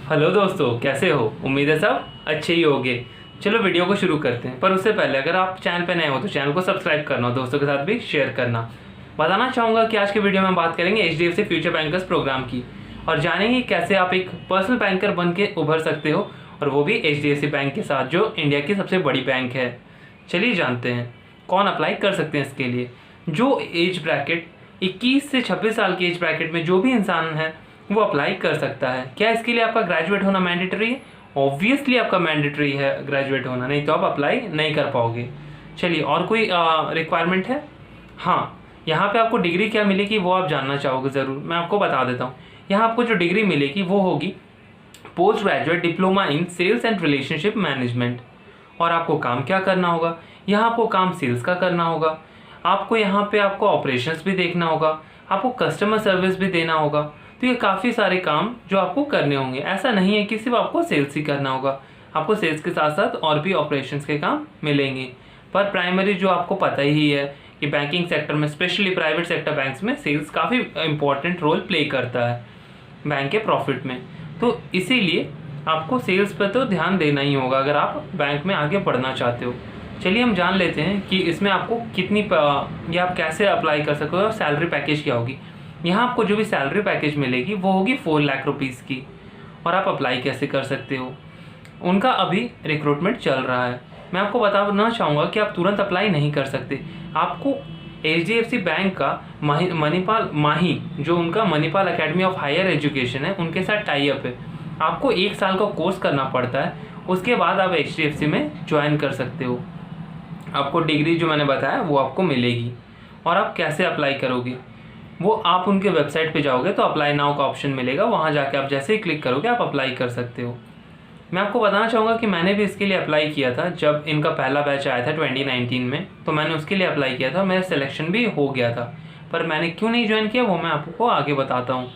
Hello दोस्तों, कैसे हो? उम्मीद है सब अच्छे ही होंगे। चलो वीडियो को शुरू करते हैं, पर उससे पहले अगर आप चैनल पे नए हो तो चैनल को सब्सक्राइब करना और दोस्तों के साथ भी शेयर करना। बताना चाहूँगा कि आज के वीडियो में बात करेंगे HDFC फ्यूचर बैंकर्स प्रोग्राम की और जानेंगे कैसे आप एक पर्सनल बैंकर बन के उभर सकते हो, और वो भी HDFC बैंक के साथ, जो इंडिया की सबसे बड़ी बैंक है। चलिए जानते हैं कौन अप्लाई कर सकते हैं इसके लिए। जो एज ब्रैकेट 21 से 26 साल की एज ब्रैकेट में जो भी इंसान है वो अप्लाई कर सकता है। क्या इसके लिए आपका ग्रेजुएट होना मैंडेटरी है? ऑब्वियसली आपका मैंडेटरी है ग्रेजुएट होना, नहीं तो आप अप्लाई नहीं कर पाओगे। चलिए, और कोई रिक्वायरमेंट है? हाँ, यहाँ पे आपको डिग्री क्या मिलेगी वो आप जानना चाहोगे ज़रूर। मैं आपको बता देता हूँ। यहाँ आपको जो डिग्री मिलेगी वो होगी post graduate diploma in sales and relationship management. और आपको काम क्या करना होगा? यहाँ आपको काम सेल्स का करना होगा। आपको यहाँ पे आपको ऑपरेशंस भी देखना होगा, आपको कस्टमर सर्विस भी देना होगा। तो ये काफ़ी सारे काम जो आपको करने होंगे। ऐसा नहीं है कि सिर्फ आपको सेल्स ही करना होगा, आपको सेल्स के साथ साथ और भी ऑपरेशंस के काम मिलेंगे। पर प्राइमरी जो आपको पता ही है कि बैंकिंग सेक्टर में, स्पेशली प्राइवेट सेक्टर बैंक्स में, सेल्स काफ़ी इंपॉर्टेंट रोल प्ले करता है बैंक के प्रॉफिट में। तो इसीलिए आपको सेल्स पर तो ध्यान देना ही होगा अगर आप बैंक में आगे बढ़ना चाहते हो। चलिए हम जान लेते हैं कि इसमें आपको कितनी या आप कैसे अप्लाई कर सकते हो और सैलरी पैकेज क्या होगी। यहाँ आपको जो भी सैलरी पैकेज मिलेगी वो होगी 4 लाख रुपीज़ की। और आप अप्लाई कैसे कर सकते हो? उनका अभी रिक्रूटमेंट चल रहा है। मैं आपको बताना चाहूँगा कि आप तुरंत अप्लाई नहीं कर सकते। आपको HDFC बैंक का मणिपाल माही, जो उनका Manipal academy of higher education है, उनके साथ टाई अप है। आपको 1 साल का कोर्स करना पड़ता है, उसके बाद आप HDFC में ज्वाइन कर सकते हो। आपको डिग्री जो मैंने बताया वो आपको मिलेगी। और आप कैसे अप्लाई करोगे वो आप उनके वेबसाइट पे जाओगे तो अप्लाई नाउ का ऑप्शन मिलेगा, वहाँ जाके आप जैसे ही क्लिक करोगे आप अप्लाई कर सकते हो। मैं आपको बताना चाहूँगा कि मैंने भी इसके लिए अप्लाई किया था। जब इनका पहला बैच आया था 2019 में, तो मैंने उसके लिए अप्लाई किया था, मेरा सिलेक्शन भी हो गया था। पर मैंने क्यों नहीं ज्वाइन किया वो मैं आपको आगे बताता हूँ।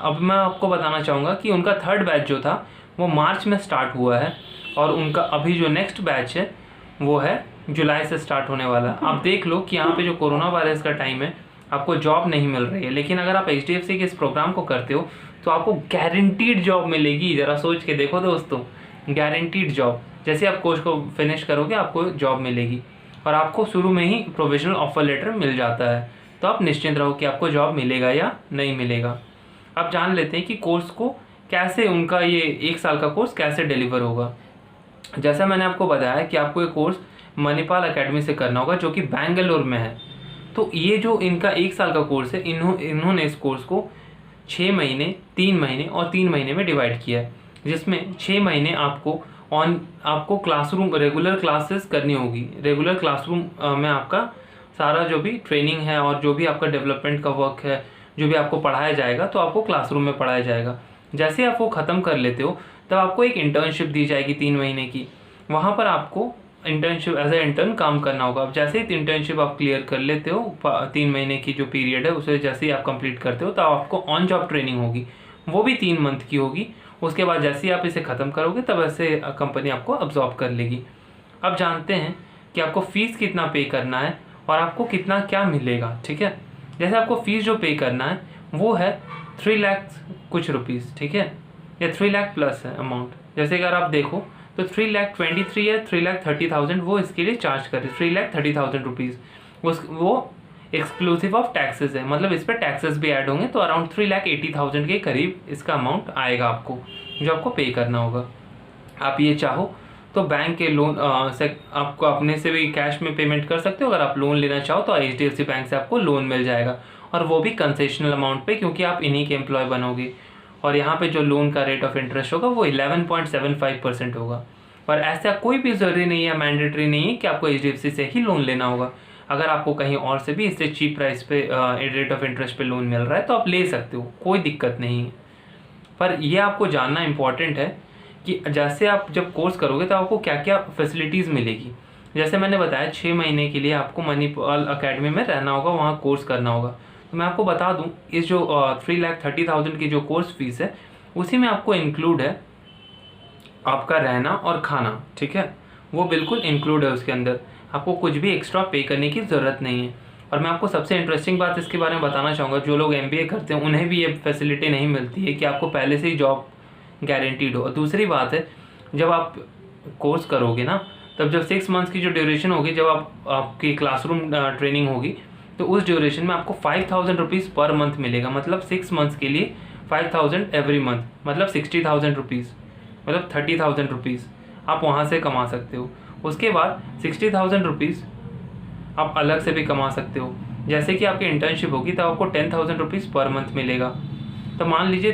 अब मैं आपको बताना चाहूँगा कि उनका 3rd बैच जो था वो मार्च में स्टार्ट हुआ है, और उनका अभी जो नेक्स्ट बैच है वो है जुलाई से स्टार्ट होने वाला है। आप देख लो कि यहाँ पे जो कोरोना वायरस का टाइम है, आपको जॉब नहीं मिल रही है, लेकिन अगर आप HDFC के इस प्रोग्राम को करते हो तो आपको गारंटीड जॉब मिलेगी। ज़रा सोच के देखो दोस्तों, गारंटीड जॉब। जैसे आप कोर्स को फिनिश करोगे आपको जॉब मिलेगी, और आपको शुरू में ही प्रोविजनल ऑफर लेटर मिल जाता है। तो आप निश्चिंत रहो कि आपको जॉब मिलेगा या नहीं मिलेगा। अब जान लेते हैं कि कोर्स को कैसे, उनका ये 1 साल का कोर्स कैसे डिलीवर होगा। जैसा मैंने आपको बताया कि आपको ये कोर्स मणिपाल एकेडमी से करना होगा, जो कि बेंगलुरु में है। तो ये जो इनका 1 साल का कोर्स है, इन्होंने इस कोर्स को 6 महीने, 3 महीने और 3 महीने में डिवाइड किया है। जिसमें 6 महीने आपको क्लासरूम रेगुलर क्लासेस करनी होगी। रेगुलर क्लासरूम में आपका सारा जो भी ट्रेनिंग है और जो भी आपका डेवलपमेंट का वर्क है, जो भी आपको पढ़ाया जाएगा, तो आपको क्लासरूम में पढ़ाया जाएगा। जैसे आप वो ख़त्म कर लेते हो तब आपको एक इंटर्नशिप दी जाएगी 3 महीने की। वहाँ पर आपको इंटर्नशिप एज ए इंटर्न काम करना होगा। अब जैसे ही इंटर्नशिप आप क्लियर कर लेते हो, 3 महीने की जो पीरियड है उसे जैसे ही आप कंप्लीट करते हो, तो आपको ऑन जॉब ट्रेनिंग होगी, वो भी 3 मंथ की होगी। उसके बाद जैसे ही आप इसे ख़त्म करोगे तब ऐसे कंपनी आपको अब्जॉर्ब कर लेगी। अब जानते हैं कि आपको फ़ीस कितना पे करना है और आपको कितना क्या मिलेगा। ठीक है, जैसे आपको फ़ीस जो पे करना है वो है 3 लाख कुछ रुपीज़, ठीक है, या 3 लाख प्लस है अमाउंट। जैसे अगर आप देखो तो 3,23,000 या 3,30,000 वो इसके लिए चार्ज कर रहे हैं, 3,30,000 रुपीज़। वो एक्सक्लूसिव ऑफ टैक्सेस है, मतलब इस पर टैक्सेस भी ऐड होंगे, तो अराउंड 3,80,000 के करीब इसका अमाउंट आएगा आपको, जो आपको पे करना होगा। आप ये चाहो तो बैंक के लोन से आपको अपने से भी कैश में पेमेंट कर सकते हो। अगर आप लोन लेना चाहो तो HDFC बैंक से आपको लोन मिल जाएगा, और वो भी कंसेशनल अमाउंट पे, क्योंकि आप इन्हीं के एम्प्लॉय बनोगे। और यहाँ पे जो लोन का रेट ऑफ इंटरेस्ट होगा वो 11.75% होगा। और ऐसा कोई भी ज़रूरी नहीं है, मैंडेटरी नहीं है कि आपको HDFC से ही लोन लेना होगा। अगर आपको कहीं और से भी इससे चीप प्राइस पे रेट ऑफ इंटरेस्ट पे लोन मिल रहा है तो आप ले सकते हो, कोई दिक्कत नहीं है। पर यह आपको जानना इम्पॉर्टेंट है कि जैसे आप जब कोर्स करोगे तो आपको क्या क्या फैसिलिटीज़ मिलेगी। जैसे मैंने बताया 6 महीने के लिए आपको मणिपाल एकेडमी में रहना होगा, वहाँ कोर्स करना होगा। तो मैं आपको बता दूं, इस जो 3,30,000 की जो कोर्स फीस है उसी में आपको इंक्लूड है आपका रहना और खाना। ठीक है, वो बिल्कुल इंक्लूड है उसके अंदर, आपको कुछ भी एक्स्ट्रा पे करने की ज़रूरत नहीं है। और मैं आपको सबसे इंटरेस्टिंग बात इसके बारे में बताना चाहूँगा, जो लोग MBA करते हैं उन्हें भी ये फैसिलिटी नहीं मिलती है कि आपको पहले से ही जॉब गारंटीड हो। और दूसरी बात है, जब आप कोर्स करोगे ना, तब जब 6 मंथ्स की जो ड्यूरेशन होगी, जब आपकी क्लासरूम ट्रेनिंग होगी, तो उस ड्यूरेशन में आपको 5,000 रुपीज़ पर मंथ मिलेगा। मतलब 6 मंथ्स के लिए 5,000 एवरी मंथ, मतलब 60,000 रुपीज़, मतलब 30,000 रुपीज़ आप वहाँ से कमा सकते हो। उसके बाद 60,000 रुपीज़ आप अलग से भी कमा सकते हो। जैसे कि आपकी इंटर्नशिप होगी तब आपको 10,000 रुपीज़ पर मंथ मिलेगा। तो मान लीजिए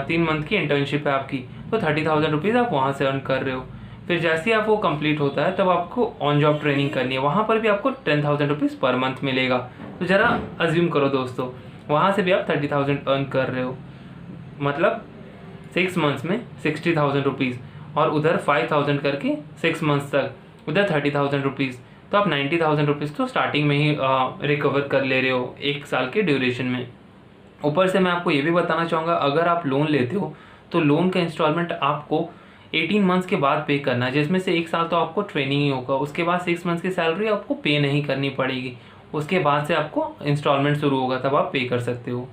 3 मंथ की इंटर्नशिप है आपकी, तो 30,000 रुपीज़ आप वहाँ से अर्न कर रहे हो। फिर जैसे ही आप वो कंप्लीट होता है तब आपको ऑन जॉब ट्रेनिंग करनी है, वहाँ पर भी आपको 10,000 रुपीज़ पर मंथ मिलेगा। तो ज़रा अज्यूम करो दोस्तों, वहाँ से भी आप 30,000 अर्न कर रहे हो, मतलब 6 मंथ्स में 60,000 रुपीज़, और उधर 5,000 करके 6 मंथ्स तक, उधर 30,000 रुपीज़। तो आप 90,000 रुपीज़ तो स्टार्टिंग में ही रिकवर कर ले रहे हो 1 साल के ड्यूरेशन में। ऊपर से मैं आपको ये भी बताना चाहूँगा, अगर आप लोन लेते हो तो लोन का इंस्टॉलमेंट आपको 18 मंथ्स के बाद पे करना है, जिसमें से 1 साल तो आपको ट्रेनिंग ही होगा। उसके बाद 6 मंथ्स की सैलरी आपको पे नहीं करनी पड़ेगी, उसके बाद से आपको इंस्टॉलमेंट शुरू होगा, तब आप पे कर सकते हो।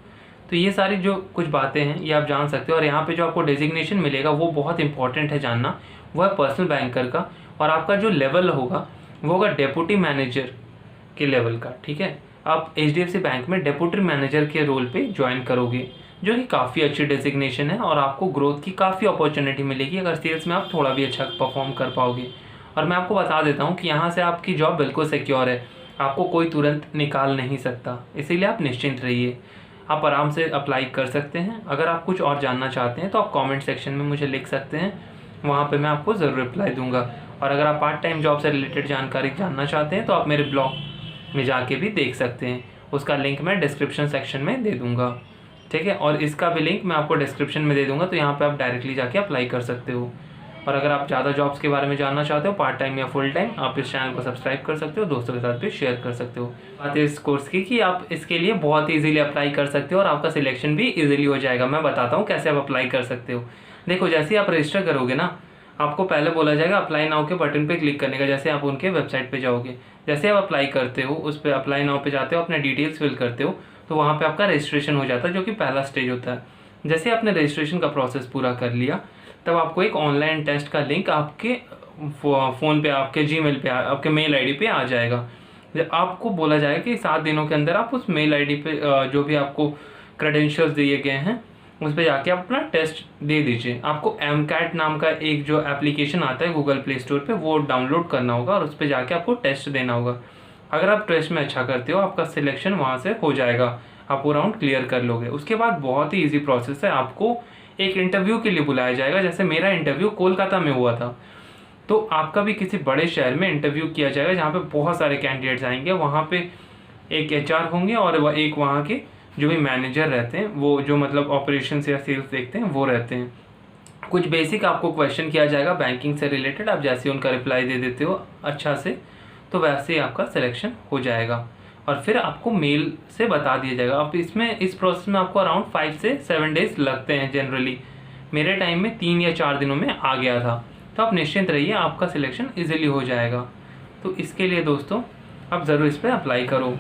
तो ये सारी जो कुछ बातें हैं ये आप जान सकते हो। और यहाँ पे जो आपको डेजिग्नेशन मिलेगा वो बहुत इंपॉर्टेंट है जानना, वो है पर्सनल बैंकर का। और आपका जो लेवल होगा वो होगा डेप्यूटी मैनेजर के लेवल का, ठीक है। आप HDFC बैंक में डेप्यूटी मैनेजर के रोल पे ज्वाइन करोगे, जो कि काफ़ी अच्छी डेजिग्नेशन है, और आपको ग्रोथ की काफ़ी अपॉर्चुनिटी मिलेगी अगर सेल्स में आप थोड़ा भी अच्छा परफॉर्म कर पाओगे। और मैं आपको बता देता हूँ कि यहाँ से आपकी जॉब बिल्कुल सिक्योर है, आपको कोई तुरंत निकाल नहीं सकता, इसीलिए आप निश्चिंत रहिए, आप आराम से अप्लाई कर सकते हैं। अगर आप कुछ और जानना चाहते हैं तो आप कमेंट सेक्शन में मुझे लिख सकते हैं, वहाँ पे मैं आपको ज़रूर रिप्लाई दूंगा। और अगर आप पार्ट टाइम जॉब से रिलेटेड जानकारी जानना चाहते हैं तो आप मेरे ब्लॉग में जाके भी देख सकते हैं, उसका लिंक मैं डिस्क्रिप्शन सेक्शन में दे दूँगा, ठीक है। और इसका भी लिंक मैं आपको डिस्क्रिप्शन में दे दूँगा, तो यहाँ पर आप डायरेक्टली जाके अप्लाई कर सकते हो। और अगर आप ज़्यादा जॉब्स के बारे में जानना चाहते हो, पार्ट टाइम या फुल टाइम, आप इस चैनल को सब्सक्राइब कर सकते हो, दोस्तों के साथ भी शेयर कर सकते हो। बात है इस कोर्स की कि आप इसके लिए बहुत ईजीली अप्लाई कर सकते हो और आपका सिलेक्शन भी ईजिली हो जाएगा। मैं बताता हूँ कैसे आप अप्लाई कर सकते हो। देखो, जैसे ही आप रजिस्टर करोगे ना, आपको पहले बोला जाएगा अप्लाई नाउ के बटन पे क्लिक करने का। जैसे आप उनके वेबसाइट पे जाओगे, जैसे आप अप्लाई करते हो, उस पर अप्लाई नाउ पे जाते हो, अपने डिटेल्स फिल करते हो, तो वहाँ पे आपका रजिस्ट्रेशन हो जाता है, जो कि पहला स्टेज होता है। जैसे आपने रजिस्ट्रेशन का प्रोसेस पूरा कर लिया, तब आपको एक ऑनलाइन टेस्ट का लिंक आपके फ़ोन पे, आपके जीमेल पे, आपके मेल आईडी पे आ जाएगा। आपको बोला जाएगा कि 7 दिनों के अंदर आप उस मेल आईडी पे जो भी आपको क्रेडेंशियल्स दिए गए हैं उस पर जाके आप अपना टेस्ट दे दीजिए। आपको MCAT नाम का एक जो एप्लीकेशन आता है गूगल प्ले स्टोर पे, वो डाउनलोड करना होगा और उस पर जाके आपको टेस्ट देना होगा। अगर आप टेस्ट में अच्छा करते हो, आपका सिलेक्शन वहाँ से हो जाएगा, आप वो राउंड क्लियर कर लोगे। उसके बाद बहुत ही ईजी प्रोसेस है, आपको एक इंटरव्यू के लिए बुलाया जाएगा। जैसे मेरा इंटरव्यू कोलकाता में हुआ था, तो आपका भी किसी बड़े शहर में इंटरव्यू किया जाएगा, जहाँ पे बहुत सारे कैंडिडेट्स आएंगे। वहाँ पे एक HR होंगे और एक वहाँ के जो भी मैनेजर रहते हैं, वो जो मतलब ऑपरेशन या सेल्स देखते हैं, वो रहते हैं। कुछ बेसिक आपको क्वेश्चन किया जाएगा बैंकिंग से रिलेटेड, आप जैसे उनका रिप्लाई दे देते हो अच्छा से, तो वैसे ही आपका सिलेक्शन हो जाएगा। और फिर आपको मेल से बता दिया जाएगा। अब इस प्रोसेस में आपको अराउंड 5 से 7 डेज लगते हैं जनरली। मेरे टाइम में 3 या 4 दिनों में आ गया था। तो आप निश्चिंत रहिए, आपका सिलेक्शन इजीली हो जाएगा। तो इसके लिए दोस्तों आप ज़रूर इस पर अप्लाई करो।